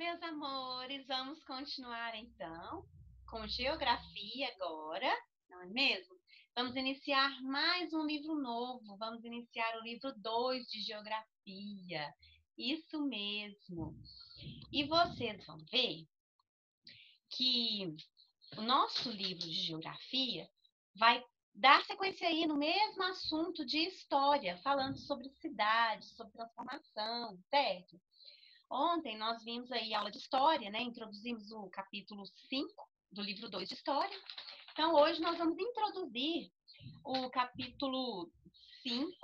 Meus amores, vamos continuar então com geografia agora, não é mesmo? Vamos iniciar mais um livro novo, vamos iniciar o livro 2 de geografia. Isso mesmo. E vocês vão ver que o nosso livro de geografia vai dar sequência aí no mesmo assunto de história, falando sobre cidade, sobre transformação, certo? Ontem nós vimos aí aula de história, né? Introduzimos o capítulo 5 do livro 2 de história. Então, hoje nós vamos introduzir o capítulo 5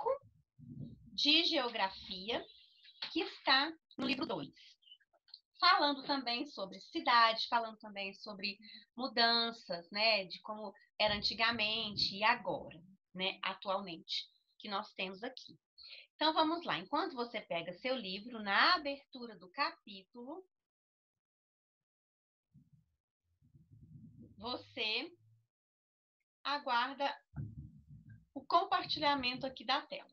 de geografia, que está no livro 2. Falando também sobre cidade, falando também sobre mudanças, né? De como era antigamente e agora, né? Atualmente, que nós temos aqui. Então, vamos lá. Enquanto você pega seu livro, na abertura do capítulo, você aguarda o compartilhamento aqui da tela.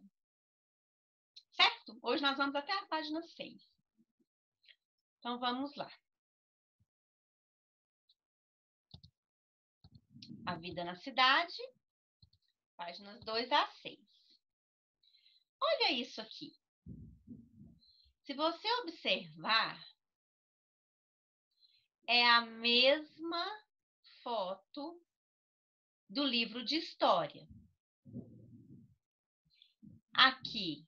Certo? Hoje nós vamos até a página 6. Então, vamos lá. A vida na cidade, páginas 2 a 6. Olha isso aqui. Se você observar, é a mesma foto do livro de história. Aqui,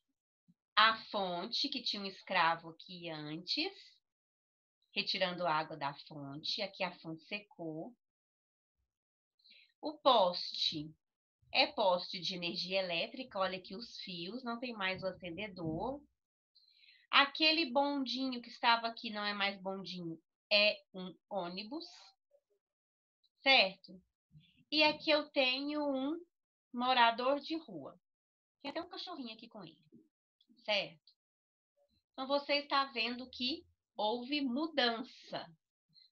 a fonte, que tinha um escravo aqui antes, retirando água da fonte. Aqui a fonte secou. O poste é poste de energia elétrica. Olha aqui os fios, não tem mais o acendedor. Aquele bondinho que estava aqui não é mais bondinho, é um ônibus, certo? E aqui eu tenho um morador de rua. Tem até um cachorrinho aqui com ele, certo? Então, você está vendo que houve mudança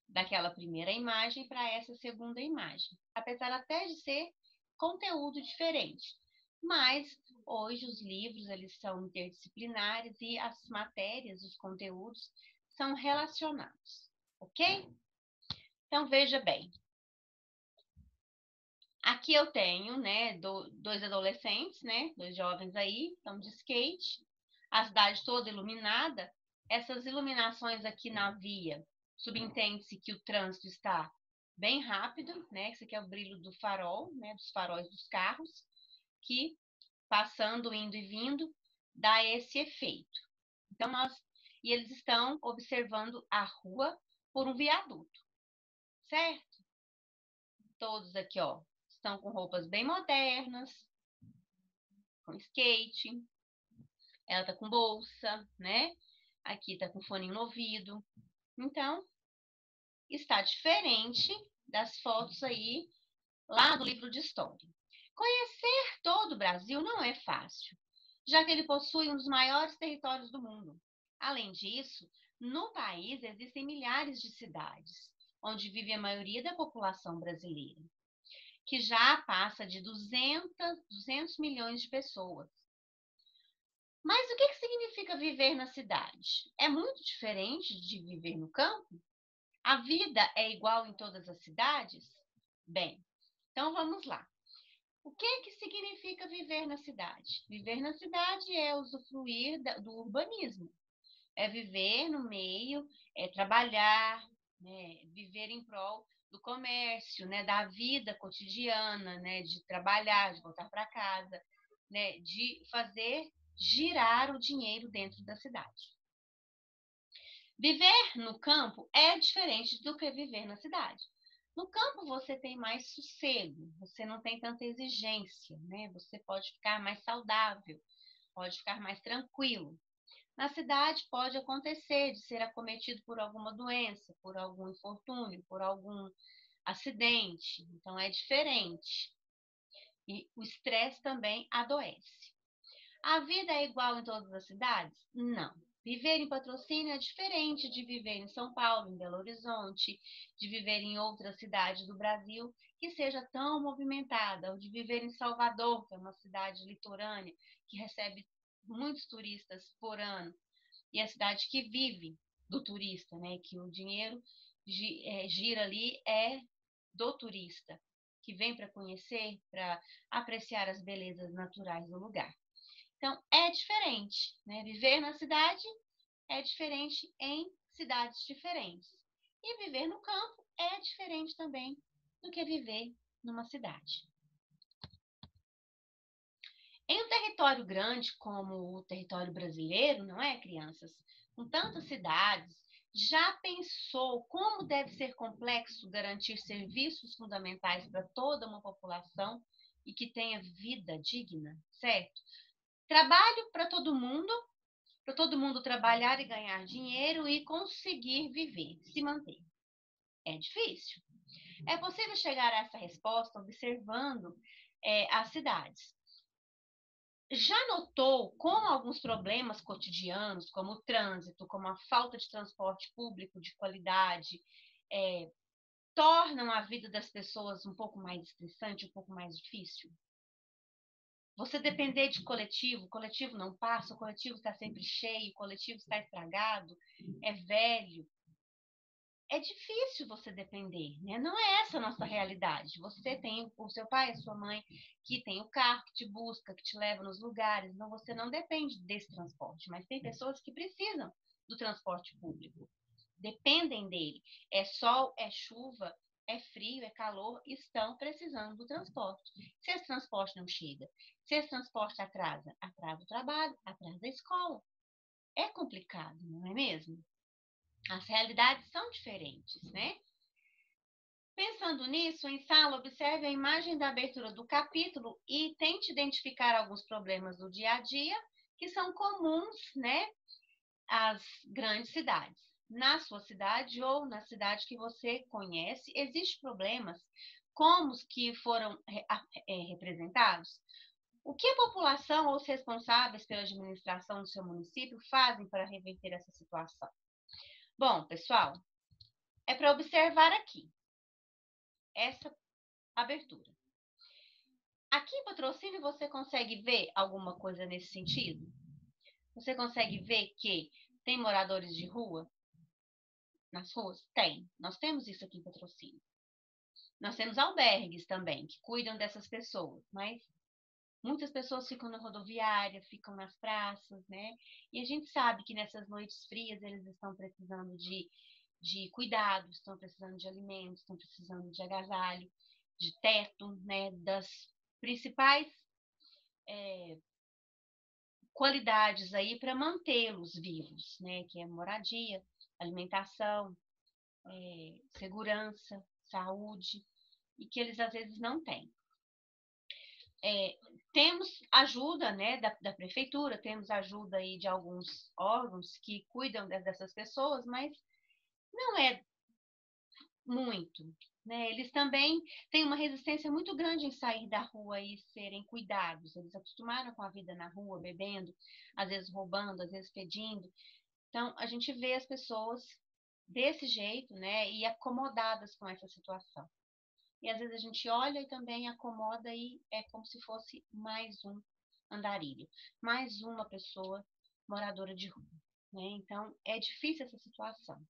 daquela primeira imagem para essa segunda imagem. Apesar até de ser conteúdo diferente. Mas, hoje, os livros eles são interdisciplinares e as matérias, os conteúdos, são relacionados. Ok? Então, veja bem. Aqui eu tenho, né, dois adolescentes, né, dois jovens aí, estão de skate, a cidade toda iluminada. Essas iluminações aqui na via, subentende-se que o trânsito está bem rápido, né, esse aqui é o brilho do farol, né, dos faróis dos carros, que passando, indo e vindo, dá esse efeito. Então, e eles estão observando a rua por um viaduto, certo? Todos aqui, ó, estão com roupas bem modernas, com skate. Ela tá com bolsa, né? Aqui tá com fone no ouvido. Então, está diferente das fotos aí lá do livro de história. Conhecer todo o Brasil não é fácil, já que ele possui um dos maiores territórios do mundo. Além disso, no país existem milhares de cidades, onde vive a maioria da população brasileira, que já passa de 200 milhões de pessoas. Mas o que significa viver na cidade? É muito diferente de viver no campo? A vida é igual em todas as cidades? Bem, então vamos lá. O que significa viver na cidade? Viver na cidade é usufruir do urbanismo. É viver no meio, é trabalhar, né, viver em prol do comércio, né, da vida cotidiana, né, de trabalhar, de voltar para casa, né, de fazer girar o dinheiro dentro da cidade. Viver no campo é diferente do que viver na cidade. No campo você tem mais sossego, você não tem tanta exigência, né? Você pode ficar mais saudável, pode ficar mais tranquilo. Na cidade pode acontecer de ser acometido por alguma doença, por algum infortúnio, por algum acidente. Então é diferente. E o estresse também adoece. A vida é igual em todas as cidades? Não. Viver em Patrocínio é diferente de viver em São Paulo, em Belo Horizonte, de viver em outra cidade do Brasil que seja tão movimentada, ou de viver em Salvador, que é uma cidade litorânea, que recebe muitos turistas por ano, e a cidade que vive do turista, né? Que o dinheiro gira ali é do turista, que vem para conhecer, para apreciar as belezas naturais do lugar. Então, é diferente, né? Viver na cidade é diferente em cidades diferentes. E viver no campo é diferente também do que viver numa cidade. Em um território grande como o território brasileiro, não é, crianças? Com tantas cidades, já pensou como deve ser complexo garantir serviços fundamentais para toda uma população e que tenha vida digna, certo? Trabalho para todo mundo trabalhar e ganhar dinheiro e conseguir viver, se manter. É difícil. É possível chegar a essa resposta observando as cidades. Já notou como alguns problemas cotidianos, como o trânsito, como a falta de transporte público de qualidade, tornam a vida das pessoas um pouco mais estressante, um pouco mais difícil? Você depender de coletivo, o coletivo não passa, o coletivo está sempre cheio, o coletivo está estragado, é velho. É difícil você depender, né? Não é essa a nossa realidade. Você tem o seu pai, a sua mãe, que tem o carro, que te busca, que te leva nos lugares. Então, você não depende desse transporte. Mas tem pessoas que precisam do transporte público. Dependem dele. É sol, é chuva, é frio, é calor, estão precisando do transporte. Se esse transporte não chega, se esse transporte atrasa, atrasa o trabalho, atrasa a escola. É complicado, não é mesmo? As realidades são diferentes, né? Pensando nisso, em sala, observe a imagem da abertura do capítulo e tente identificar alguns problemas do dia a dia que são comuns, né, às grandes cidades. Na sua cidade ou na cidade que você conhece, existem problemas como os que foram representados? O que a população ou os responsáveis pela administração do seu município fazem para reverter essa situação? Bom, pessoal, é para observar aqui essa abertura. Aqui em Patrocínio você consegue ver alguma coisa nesse sentido? Você consegue ver que tem moradores de rua nas ruas? Tem. Nós temos isso aqui em Patrocínio. Nós temos albergues também que cuidam dessas pessoas, mas muitas pessoas ficam na rodoviária, ficam nas praças, né? E a gente sabe que nessas noites frias eles estão precisando de cuidados, estão precisando de alimentos, estão precisando de agasalho, de teto, né? Das principais qualidades aí para mantê-los vivos, né? Que é moradia, alimentação, segurança, saúde, e que eles às vezes não têm. Temos ajuda, né, da prefeitura, temos ajuda aí de alguns órgãos que cuidam dessas pessoas, mas não é muito, né? Eles também têm uma resistência muito grande em sair da rua e serem cuidados. Eles acostumaram com a vida na rua, bebendo, às vezes roubando, às vezes pedindo. Então, a gente vê as pessoas desse jeito, né, e acomodadas com essa situação. E às vezes a gente olha e também acomoda e é como se fosse mais um andarilho, mais uma pessoa moradora de rua, né? Então, é difícil essa situação.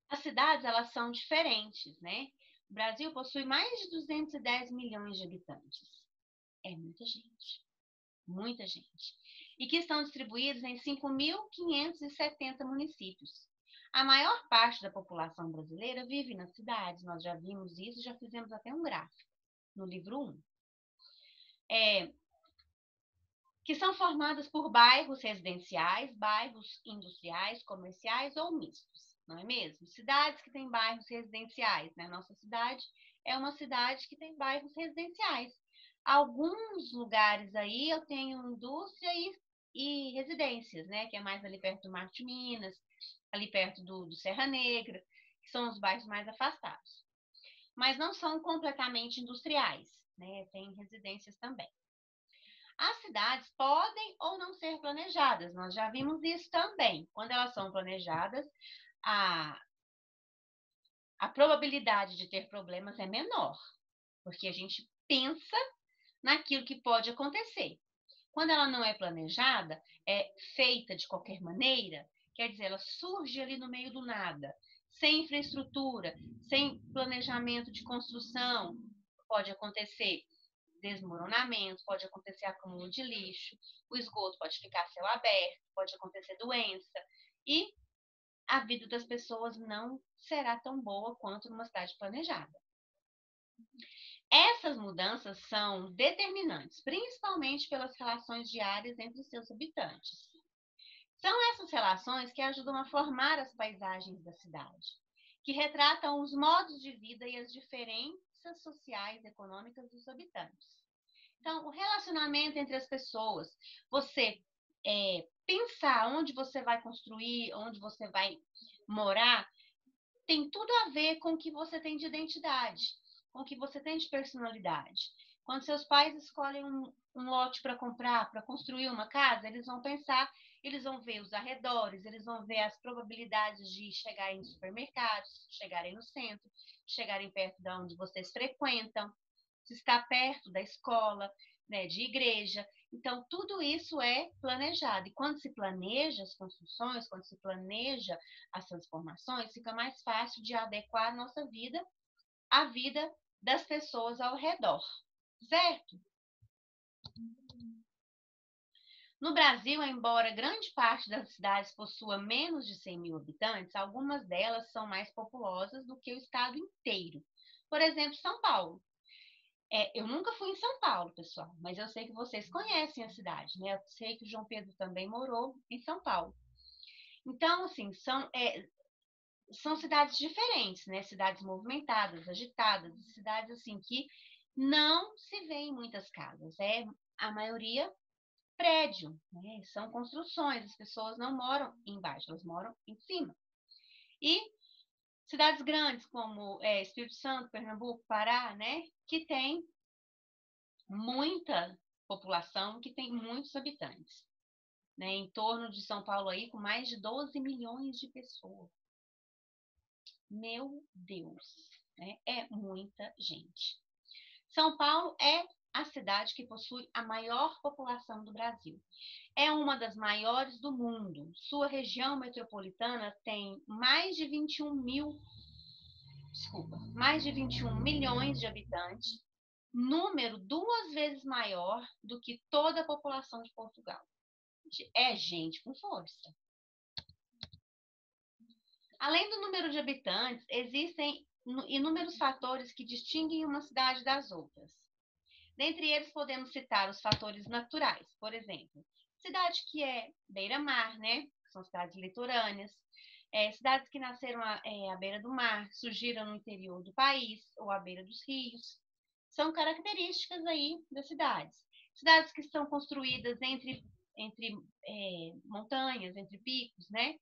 As cidades, elas são diferentes, né? O Brasil possui mais de 210 milhões de habitantes. É muita gente. Muita gente. E que estão distribuídos em 5.570 municípios. A maior parte da população brasileira vive nas cidades. Nós já vimos isso, já fizemos até um gráfico no livro 1. Que são formadas por bairros residenciais, bairros industriais, comerciais ou mistos, não é mesmo? Cidades que têm bairros residenciais, né? Nossa cidade é uma cidade que tem bairros residenciais. Alguns lugares aí eu tenho indústria e residências, né? Que é mais ali perto do Mar de Minas, ali perto do Serra Negra, que são os bairros mais afastados. Mas não são completamente industriais, né? Tem residências também. As cidades podem ou não ser planejadas, nós já vimos isso também. Quando elas são planejadas, a probabilidade de ter problemas é menor, porque a gente pensa naquilo que pode acontecer. Quando ela não é planejada, é feita de qualquer maneira, quer dizer, ela surge ali no meio do nada, sem infraestrutura, sem planejamento de construção, pode acontecer desmoronamento, pode acontecer acúmulo de lixo, o esgoto pode ficar a céu aberto, pode acontecer doença, e a vida das pessoas não será tão boa quanto numa cidade planejada. Essas mudanças são determinantes, principalmente pelas relações diárias entre seus habitantes. São essas relações que ajudam a formar as paisagens da cidade, que retratam os modos de vida e as diferenças sociais e econômicas dos habitantes. Então, o relacionamento entre as pessoas, você pensar onde você vai construir, onde você vai morar, tem tudo a ver com o que você tem de identidade, com o que você tem de personalidade. Quando seus pais escolhem um lote para comprar, para construir uma casa, eles vão pensar, eles vão ver os arredores, eles vão ver as probabilidades de chegarem nos supermercados, chegarem no centro, chegarem perto de onde vocês frequentam, se está perto da escola, né, de igreja. Então, tudo isso é planejado. E quando se planeja as construções, quando se planeja as transformações, fica mais fácil de adequar a nossa vida à vida das pessoas ao redor, certo? No Brasil, embora grande parte das cidades possua menos de 100 mil habitantes, algumas delas são mais populosas do que o estado inteiro. Por exemplo, São Paulo. Eu nunca fui em São Paulo, pessoal, mas eu sei que vocês conhecem a cidade, né? Eu sei que o João Pedro também morou em São Paulo. Então, assim, são cidades diferentes, né? Cidades movimentadas, agitadas, cidades assim que não se vê em muitas casas. A maioria prédio, né? São construções, as pessoas não moram embaixo, elas moram em cima. E cidades grandes como Espírito Santo, Pernambuco, Pará, né? Que tem muita população, que tem muitos habitantes, né? Em torno de São Paulo aí, com mais de 12 milhões de pessoas. Meu Deus, né? É muita gente. São Paulo é a cidade que possui a maior população do Brasil. É uma das maiores do mundo. Sua região metropolitana tem mais de 21 milhões de habitantes, número 2 vezes maior do que toda a população de Portugal. É gente com força. Além do número de habitantes, existem inúmeros fatores que distinguem uma cidade das outras. Dentre eles, podemos citar os fatores naturais, por exemplo, cidade que é beira-mar, né? São cidades litorâneas, cidades que nasceram à beira do mar, surgiram no interior do país ou à beira dos rios. São características aí das cidades. Cidades que são construídas entre montanhas, entre picos, né?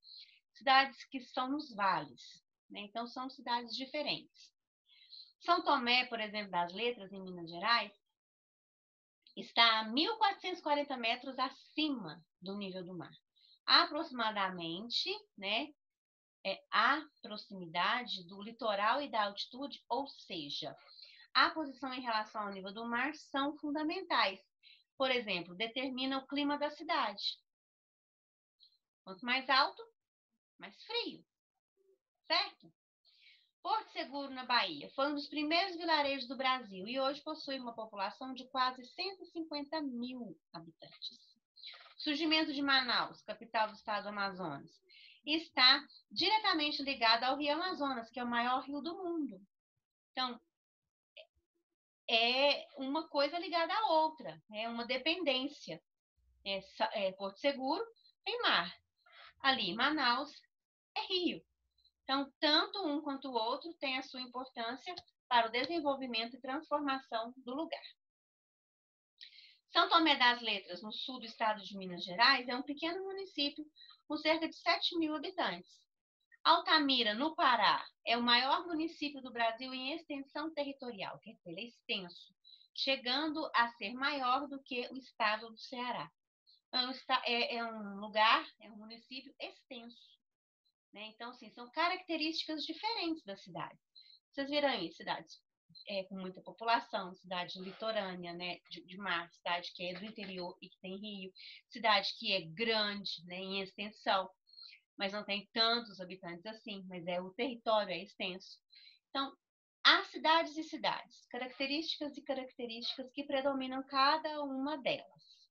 Cidades que estão nos vales, né? Então, são cidades diferentes. São Tomé, por exemplo, das Letras, em Minas Gerais, está a 1.440 metros acima do nível do mar. Aproximadamente, né, a proximidade do litoral e da altitude, ou seja, a posição em relação ao nível do mar são fundamentais. Por exemplo, determina o clima da cidade. Quanto mais alto, mais frio, certo? Porto Seguro, na Bahia, foi um dos primeiros vilarejos do Brasil e hoje possui uma população de quase 150 mil habitantes. O surgimento de Manaus, capital do estado do Amazonas, está diretamente ligado ao Rio Amazonas, que é o maior rio do mundo. Então, é uma coisa ligada à outra, é uma dependência. Porto Seguro tem mar. Ali, Manaus é rio. Então, tanto um quanto o outro tem a sua importância para o desenvolvimento e transformação do lugar. São Tomé das Letras, no sul do estado de Minas Gerais, é um pequeno município com cerca de 7 mil habitantes. Altamira, no Pará, é o maior município do Brasil em extensão territorial, quer dizer, ele é extenso, chegando a ser maior do que o estado do Ceará. É um lugar, é um município extenso. Né? Então, assim, são características diferentes da cidade. Vocês viram aí, cidades com muita população, cidade litorânea, né, de mar, cidade que é do interior e que tem rio, cidade que é grande, né, em extensão, mas não tem tantos habitantes assim, mas o território é extenso. Então, há cidades e cidades, características e características que predominam cada uma delas.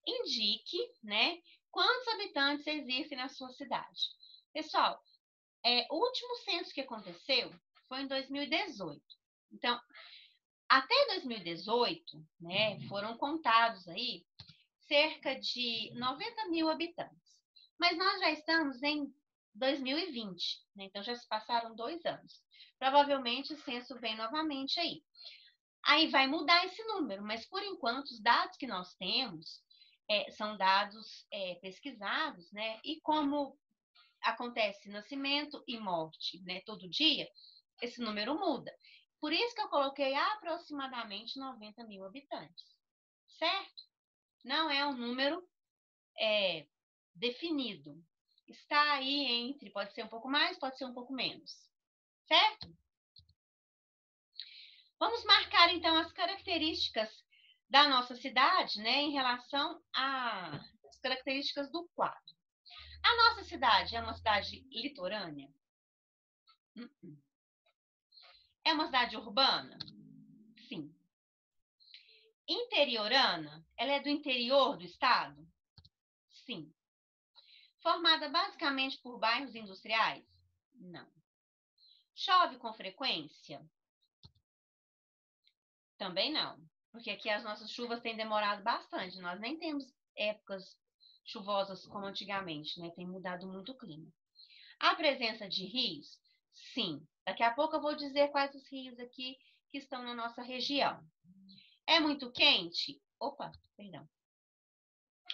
Indique, né, quantos habitantes existem na sua cidade. Pessoal, o último censo que aconteceu foi em 2018. Então, até 2018, né, foram contados aí cerca de 90 mil habitantes. Mas nós já estamos em 2020, né, então já se passaram 2 anos. Provavelmente o censo vem novamente aí. Aí vai mudar esse número, mas por enquanto os dados que nós temos são dados pesquisados, né? E como acontece nascimento e morte, né, todo dia, esse número muda. Por isso que eu coloquei aproximadamente 90 mil habitantes, certo? Não é um número definido. Está aí entre, pode ser um pouco mais, pode ser um pouco menos, certo? Vamos marcar, então, as características da nossa cidade, né, em relação às características do quadro. A nossa cidade é uma cidade litorânea? É uma cidade urbana? Sim. Interiorana? Ela é do interior do estado? Sim. Formada basicamente por bairros industriais? Não. Chove com frequência? Também não. Porque aqui as nossas chuvas têm demorado bastante. Nós nem temos épocas chuvosas como antigamente, né? Tem mudado muito o clima. A presença de rios? Sim. Daqui a pouco eu vou dizer quais os rios aqui que estão na nossa região. É muito quente? Opa, perdão.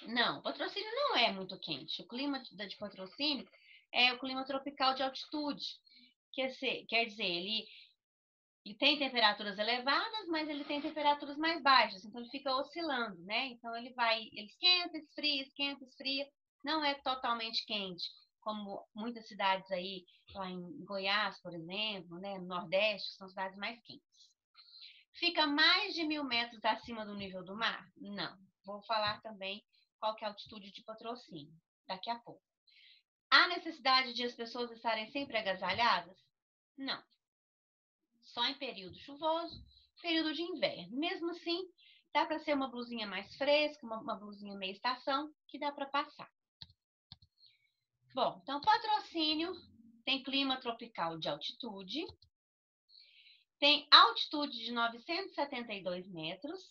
Não, Patrocínio não é muito quente. O clima de Patrocínio é o clima tropical de altitude. Quer dizer, ele tem temperaturas elevadas, mas ele tem temperaturas mais baixas. Então, ele fica oscilando, né? Então, ele esquenta, esfria. Não é totalmente quente, como muitas cidades aí, lá em Goiás, por exemplo, né? No Nordeste, que são cidades mais quentes. Fica mais de 1.000 metros acima do nível do mar? Não. Vou falar também qual que é a altitude de Patrocínio, daqui a pouco. Há necessidade de as pessoas estarem sempre agasalhadas? Não. Só em período chuvoso, período de inverno. Mesmo assim, dá para ser uma blusinha mais fresca, uma blusinha meia estação, que dá para passar. Bom, então Patrocínio tem clima tropical de altitude, tem altitude de 972 metros,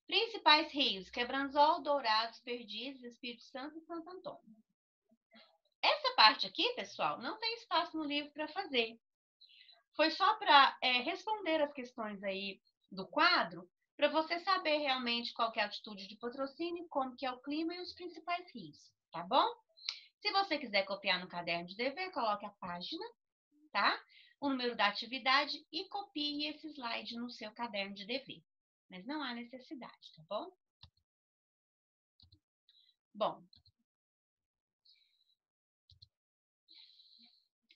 principais rios, Quebranzol, Dourados, Perdizes, Espírito Santo e Santo Antônio. Essa parte aqui, pessoal, não tem espaço no livro para fazer. Foi só para responder as questões aí do quadro, para você saber realmente qual que é a altitude de Patrocínio, como que é o clima e os principais rios, tá bom? Se você quiser copiar no caderno de dever, coloque a página, tá? O número da atividade e copie esse slide no seu caderno de dever. Mas não há necessidade, tá bom? Bom,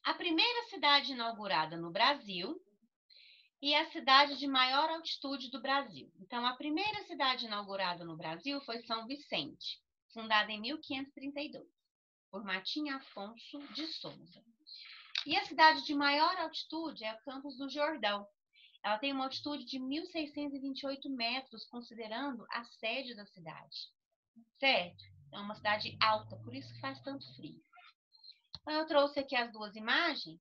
a primeira cidade inaugurada no Brasil e a cidade de maior altitude do Brasil. Então, a primeira cidade inaugurada no Brasil foi São Vicente, fundada em 1532, por Martim Afonso de Souza. E a cidade de maior altitude é Campos do Jordão. Ela tem uma altitude de 1.628 metros, considerando a sede da cidade. Certo? É uma cidade alta, por isso que faz tanto frio. Então, eu trouxe aqui as duas imagens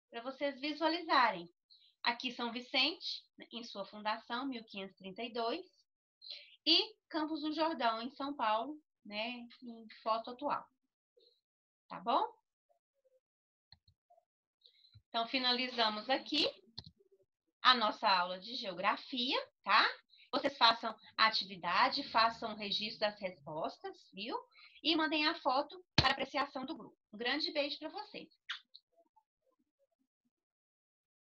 para vocês visualizarem. Aqui São Vicente, em sua fundação, 1532, e Campos do Jordão, em São Paulo, né, em foto atual. Tá bom? Então, finalizamos aqui a nossa aula de geografia, tá? Vocês façam a atividade, façam o registro das respostas, viu? E mandem a foto para apreciação do grupo. Um grande beijo para vocês.